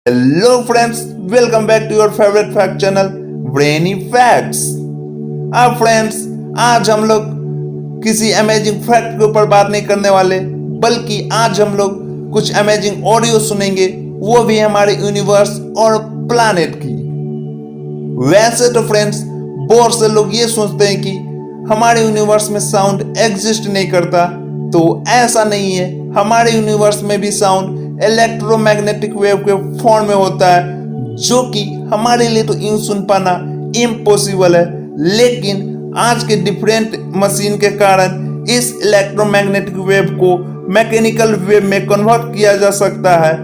Hello friends, welcome back to your favorite fact channel Brainy Facts। अब friends, आज हम लोग किसी अमेजिंग फैक्ट के ऊपर बात नहीं करने वाले, बल्कि आज हम लोग कुछ अमेजिंग ऑडियो सुनेंगे, वो भी हमारे यूनिवर्स और प्लैनेट की। वैसे तो फ्रेंड्स, बहुत से लोग ये सोचते हैं कि हमारे यूनिवर्स में साउंड एग्जिस्ट नहीं करता, तो ऐसा नहीं है। हमारे यूनिवर्स में भी साउंड इलेक्ट्रोमैग्नेटिक वेव के फॉर्म में होता है, जो कि हमारे लिए तो इन सुन पाना इम्पॉसिबल है। लेकिन आज के डिफरेंट मशीन के कारण इस इलेक्ट्रोमैग्नेटिक वेव को मैकेनिकल वेव में कन्वर्ट किया जा सकता है,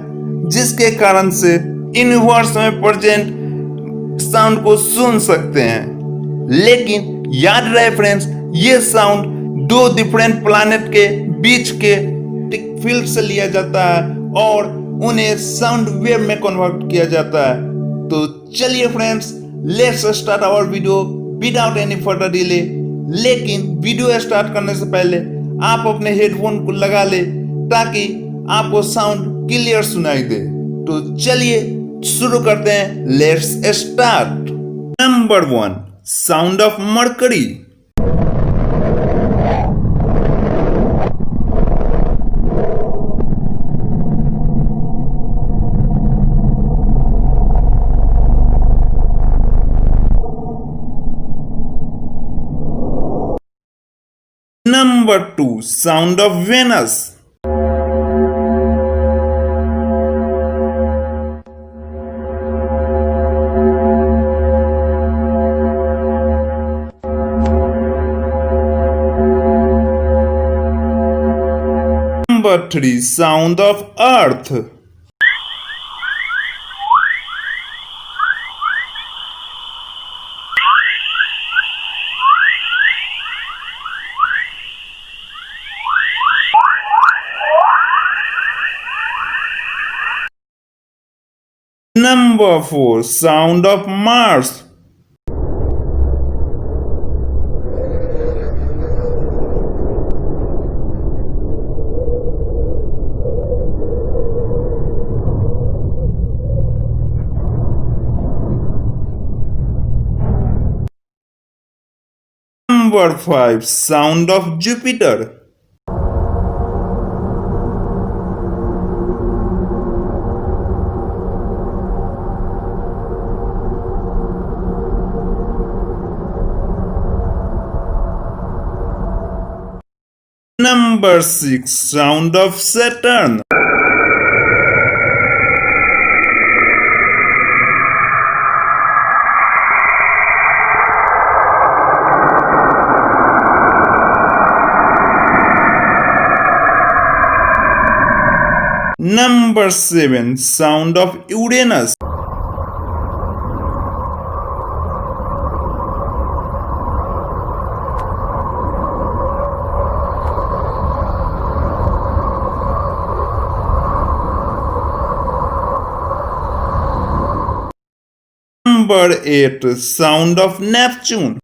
जिसके कारण से यूनिवर्स में प्रेजेंट साउंड को सुन सकते हैं। लेकिन याद रहे फ्रेंड्स, ये साउंड दो डिफरेंट प्लैनेट के बीच के फील्ड से लिया जाता है और उन्हें साउंड वेव में कन्वर्ट किया जाता है। तो चलिए friends, let's start our video without any further delay. लेकिन वीडियो स्टार्ट करने से पहले आप अपने हेडफोन को लगा ले, ताकि आपको साउंड क्लियर सुनाई दे। तो चलिए शुरू करते हैं, let's start. Number 1, sound of mercury. Number 2, sound of Venus. Number 3, sound of Earth. Number 4, sound of Mars. Number 5, sound of Jupiter. Number 6, sound of Saturn. Number 7, sound of Uranus. Number 8, sound of Neptune.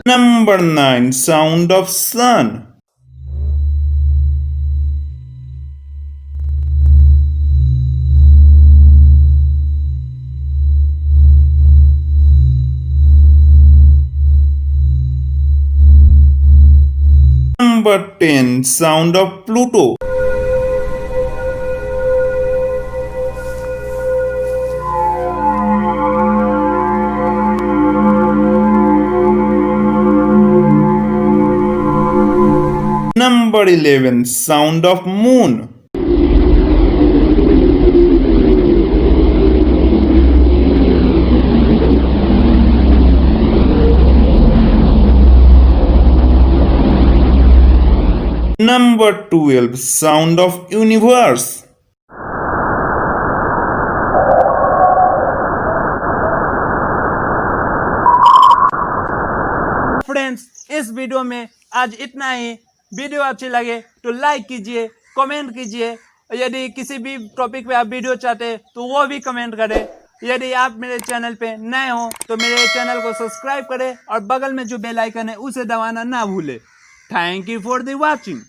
Number 9, sound of Sun. Number 10, sound of Pluto. Number 11, sound of Moon. Number 12, sound of Universe. Friends, इस video में आज इतना ही। Video अच्छी लगे तो like कीजिए, comment कीजिए। यदि किसी भी टॉपिक पे आप वीडियो चाहते हैं तो वो भी कमेंट करें। यदि आप मेरे चैनल पे नए हो तो मेरे चैनल को सब्सक्राइब करें और बगल में जो बेल आइकन है उसे दबाना ना भूले। Thank you for the watching.